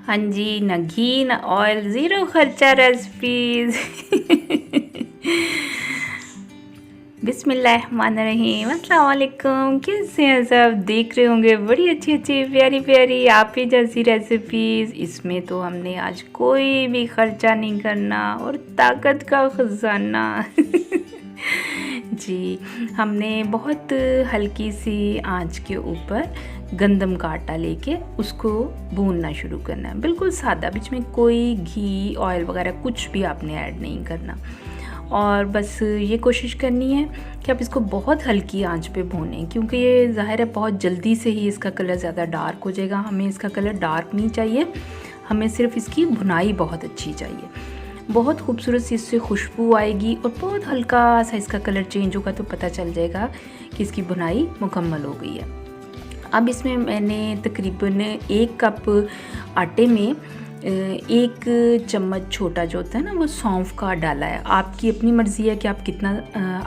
हाँ जी, ना घी ना ऑयल, ज़ीरो खर्चा रेसिपीज़। बिस्मिल्लाहिर्रहमानिर्रहीम, अस्सलाम वालेकुम। कैसे हैं सब? देख रहे होंगे बड़ी अच्छी अच्छी प्यारी प्यारी आप ही जैसी रेसिपीज़। इसमें तो हमने आज कोई भी खर्चा नहीं करना और ताकत का खजाना। जी, हमने बहुत हल्की सी आंच के ऊपर गंदम का आटा लेके उसको भूनना शुरू करना है, बिल्कुल सादा, बीच में कोई घी ऑयल वगैरह कुछ भी आपने ऐड नहीं करना। और बस ये कोशिश करनी है कि आप इसको बहुत हल्की आंच पे भूनें, क्योंकि ये ज़ाहिर है बहुत जल्दी से ही इसका कलर ज़्यादा डार्क हो जाएगा। हमें इसका कलर डार्क नहीं चाहिए, हमें सिर्फ इसकी भुनाई बहुत अच्छी चाहिए। बहुत खूबसूरत सी इससे खुशबू आएगी और बहुत हल्का सा इसका कलर चेंज होगा तो पता चल जाएगा कि इसकी भुनाई मुकम्मल हो गई है। अब इसमें मैंने तकरीबन 1 कप आटे में 1 चम्मच छोटा जो होता है ना वो सौंफ का डाला है। आपकी अपनी मर्ज़ी है कि आप कितना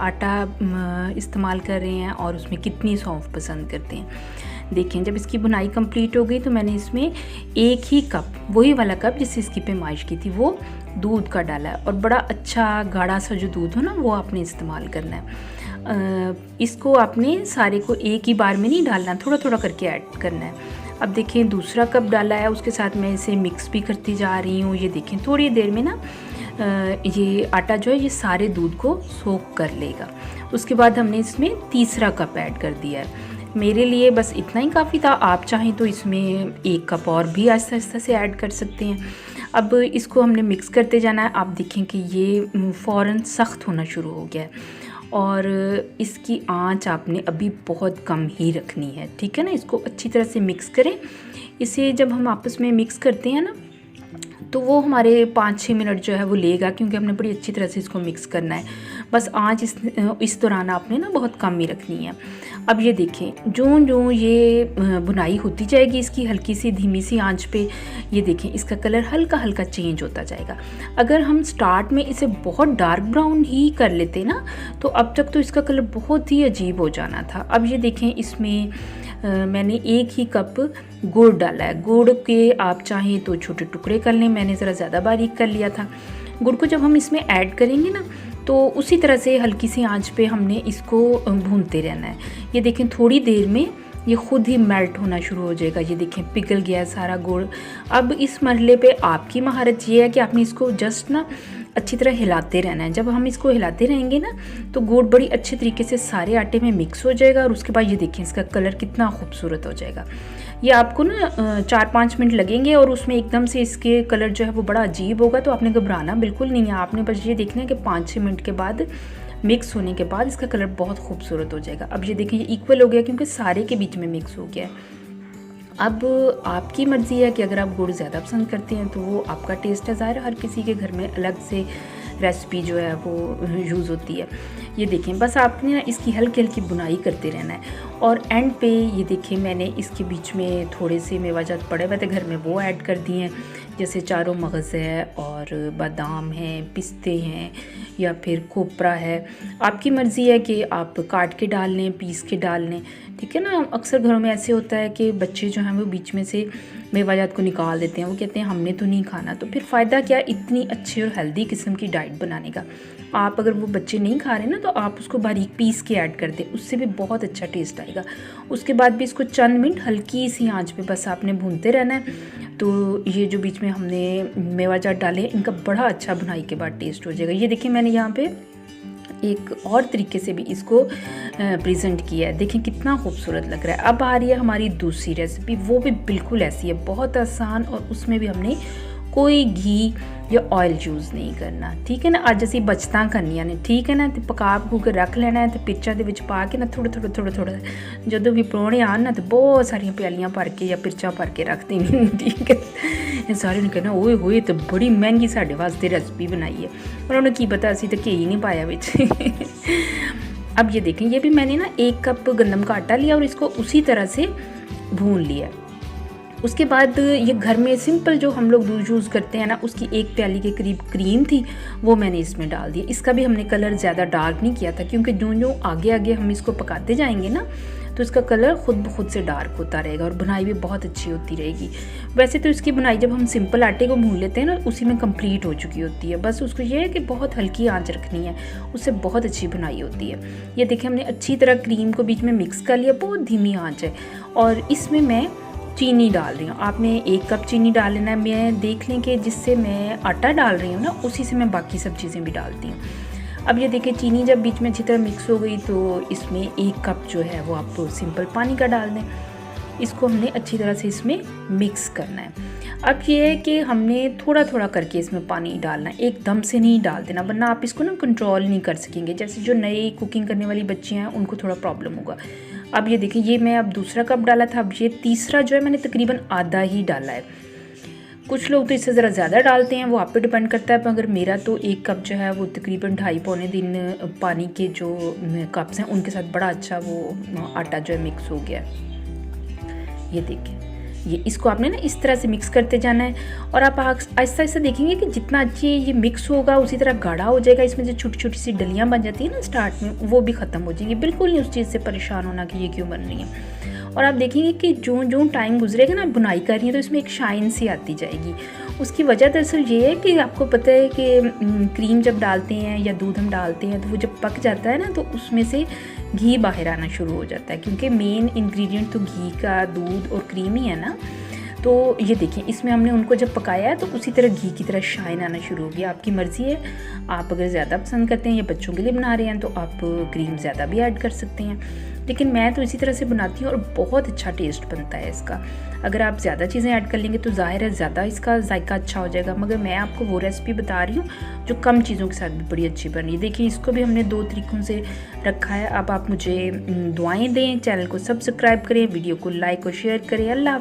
आटा इस्तेमाल कर रहे हैं और उसमें कितनी सौंफ पसंद करते हैं। देखें, जब इसकी बुनाई कंप्लीट हो गई तो मैंने इसमें 1 ही कप, वही वाला कप जिससे इसकी पैमाइश की थी, वो दूध का डाला है। और बड़ा अच्छा गाढ़ा सा जो दूध हो ना वो आपने इस्तेमाल करना है। इसको आपने सारे को एक ही बार में नहीं डालना, थोड़ा थोड़ा करके ऐड करना है। अब देखें, दूसरा कप डाला है, उसके साथ मैं इसे मिक्स भी करती जा रही हूँ। ये देखें, थोड़ी देर में ना ये आटा जो है ये सारे दूध को सोख कर लेगा। उसके बाद हमने इसमें तीसरा कप ऐड कर दिया है। मेरे लिए बस इतना ही काफ़ी था, आप चाहें तो इसमें 1 कप और भी आहिस्ता आहिस्ता से ऐड कर सकते हैं। अब इसको हमने मिक्स करते जाना है। आप देखें कि ये फ़ौरन सख्त होना शुरू हो गया है और इसकी आंच आपने अभी बहुत कम ही रखनी है, ठीक है ना। इसको अच्छी तरह से मिक्स करें। इसे जब हम आपस में मिक्स करते हैं ना तो वो हमारे 5-6 मिनट जो है वो लेगा, क्योंकि हमने बड़ी अच्छी तरह से इसको मिक्स करना है। बस आंच इस दौरान आपने ना बहुत कम ही रखनी है। अब ये देखें, जो ये बुनाई होती जाएगी इसकी हल्की सी धीमी सी आंच पे, ये देखें इसका कलर हल्का हल्का चेंज होता जाएगा। अगर हम स्टार्ट में इसे बहुत डार्क ब्राउन ही कर लेते ना तो अब तक तो इसका कलर बहुत ही अजीब हो जाना था। अब ये देखें, इसमें मैंने 1 ही कप गुड़ डाला है। गुड़ के आप चाहें तो छोटे टुकड़े कर लें, मैंने ज़रा ज़्यादा बारीक कर लिया था। गुड़ को जब हम इसमें ऐड करेंगे ना तो उसी तरह से हल्की सी आंच पे हमने इसको भूनते रहना है। ये देखें, थोड़ी देर में ये खुद ही मेल्ट होना शुरू हो जाएगा। ये देखें, पिघल गया है सारा गुड़। अब इस मरहले पे आपकी महारत ये है कि आपने इसको जस्ट ना अच्छी तरह हिलाते रहना है। जब हम इसको हिलाते रहेंगे ना तो गुड़ बड़ी अच्छे तरीके से सारे आटे में मिक्स हो जाएगा और उसके बाद ये देखें इसका कलर कितना खूबसूरत हो जाएगा। ये आपको ना 4-5 मिनट लगेंगे और उसमें एकदम से इसके कलर जो है वो बड़ा अजीब होगा, तो आपने घबराना बिल्कुल नहीं है। आपने बस ये देखना है कि 5-6 मिनट के बाद मिक्स होने के बाद इसका कलर बहुत खूबसूरत हो जाएगा। अब ये देखिए, ये इक्वल हो गया क्योंकि सारे के बीच में मिक्स हो गया है। अब आपकी मर्ज़ी है कि अगर आप गुड़ ज़्यादा पसंद करते हैं तो वो आपका टेस्ट है। ज़ाहिर हर किसी के घर में अलग से रेसिपी जो है वो यूज़ होती है। ये देखें, बस आपने ना इसकी हल्की हल्की बुनाई करते रहना है। और एंड पे ये देखें, मैंने इसके बीच में थोड़े से मेवाजात पड़े हुए थे घर में, वो ऐड कर दिए हैं। जैसे चारों मगज़ है और बादाम हैं, पिस्ते हैं या फिर खोपरा है। आपकी मर्ज़ी है कि आप काट के डाल लें, पीस के डाल लें, ठीक है ना। अक्सर घरों में ऐसे होता है कि बच्चे जो हैं वो बीच में से मेवाजात को निकाल देते हैं, वो कहते हैं हमने तो नहीं खाना। तो फिर फ़ायदा क्या इतनी अच्छी और हेल्दी किस्म की डाइट बनाने का। आप अगर वो बच्चे नहीं खा रहे ना तो आप उसको बारीक पीस के ऐड कर दें, उससे भी बहुत अच्छा टेस्ट आएगा। उसके बाद भी इसको चंद मिनट हल्की सी आंच पे बस आपने भूनते रहना है। तो ये जो बीच में हमने मेवाजात डाले इनका बड़ा अच्छा भुनाई के बाद टेस्ट हो जाएगा। ये देखिए, मैंने यहाँ पे एक और तरीके से भी इसको प्रेजेंट किया है। देखें कितना खूबसूरत लग रहा है। अब आ रही है हमारी दूसरी रेसिपी, वो भी बिल्कुल ऐसी है, बहुत आसान, और उसमें भी हमने कोई घी या ऑयल यूज़ नहीं करना, ठीक है ना। अज असी बचतां करनियां ने, ठीक है ना। तो पका पकू के रख लेना है, तो पिरचा दे विच पा के ना थोड़ा जो भी परौने आन ना तो बहुत सारियां प्यालियां भर के या पिरचा भर के रख देनी, ठीक है। सारे ने कहना ओए होए तो बड़ी महंगी साढ़े वास्ते रेसिपी बनाई है, पर उन्हें की पता असी तो घी नहीं पाया बिच। अब ये देखें, ये भी मैंने ना 1 कप गंदम का आटा लिया और इसको उसी तरह से भून लिया। उसके बाद ये घर में सिंपल जो हम लोग दूध यूज़ करते हैं ना उसकी 1 प्याली के करीब क्रीम थी, वो मैंने इसमें डाल दी। इसका भी हमने कलर ज़्यादा डार्क नहीं किया था, क्योंकि जो आगे आगे हम इसको पकाते जाएंगे ना तो इसका कलर खुद ब खुद से डार्क होता रहेगा और बुनाई भी बहुत अच्छी होती रहेगी। वैसे तो इसकी बुनाई जब हम सिंपल आटे को भून लेते हैं ना, उसी में कंप्लीट हो चुकी होती है। बस उसको ये है कि बहुत हल्की आंच रखनी है, उससे बहुत अच्छी बुनाई होती है। ये देखिए हमने अच्छी तरह क्रीम को बीच में मिक्स कर लिया, बहुत धीमी आँच है। और इसमें मैं चीनी डाल रही हूँ। आपने 1 कप चीनी डाल लेना है। मैं देख लें कि जिससे मैं आटा डाल रही हूँ ना, उसी से मैं बाकी सब चीज़ें भी डालती हूँ। अब ये देखिए चीनी जब बीच में अच्छी तरह मिक्स हो गई तो इसमें 1 कप जो है वो आप सिंपल पानी का डाल दें। इसको हमने अच्छी तरह से इसमें मिक्स करना है। अब ये है कि हमने थोड़ा थोड़ा करके इसमें पानी डालना है, एकदम से नहीं डाल देना, वरना आप इसको ना कंट्रोल नहीं कर सकेंगे। जैसे जो नई कुकिंग करने वाली बच्चियाँ हैं उनको थोड़ा प्रॉब्लम होगा। अब ये देखिए ये मैं अब दूसरा कप डाला था, अब ये तीसरा जो है मैंने तकरीबन आधा ही डाला है। कुछ लोग तो इससे ज़रा ज़्यादा डालते हैं, वो आप पे डिपेंड करता है, मगर मेरा तो 1 कप जो है वो तकरीबन 2.5-3 पानी के जो कप्स हैं उनके साथ बड़ा अच्छा वो आटा जो है मिक्स हो गया। ये देखिए ये इसको आपने ना इस तरह से मिक्स करते जाना है और आप आहिस्ता आहिस्ता देखेंगे कि जितना अच्छी ये मिक्स होगा उसी तरह गाढ़ा हो जाएगा। इसमें जो छोटी छोटी सी डलियाँ बन जाती है ना स्टार्ट में, वो भी ख़त्म हो जाएंगी। बिल्कुल नहीं उस चीज़ से परेशान होना कि ये क्यों बन रही है। और आप देखेंगे कि जो जो टाइम गुजरेगा ना, बुनाई कर रही है तो इसमें एक शाइन सी आती जाएगी। उसकी वजह दरअसल ये है कि आपको पता है कि क्रीम जब डालते हैं या दूध हम डालते हैं तो वो जब पक जाता है ना, तो उसमें से घी बाहर आना शुरू हो जाता है, क्योंकि मेन इंग्रेडिएंट तो घी का, दूध और क्रीम ही है ना। तो ये देखिए इसमें हमने उनको जब पकाया है तो उसी तरह घी की तरह शाइन आना शुरू हो गया। आपकी मर्ज़ी है, आप अगर ज़्यादा पसंद करते हैं या बच्चों के लिए बना रहे हैं तो आप क्रीम ज़्यादा भी ऐड कर सकते हैं, लेकिन मैं तो इसी तरह से बनाती हूँ और बहुत अच्छा टेस्ट बनता है इसका। अगर आप ज़्यादा चीज़ें ऐड कर लेंगे तो ज़ाहिर है ज़्यादा इसका जायका अच्छा हो जाएगा, मगर मैं आपको वो रेसिपी बता रही हूँ जो कम चीज़ों के साथ भी बड़ी अच्छी बन रही है। देखिए इसको भी हमने 2 तरीक़ों से रखा है। अब आप मुझे दुआएँ दें, चैनल को सब्सक्राइब करें, वीडियो को लाइक और शेयर करें। अल्लाह।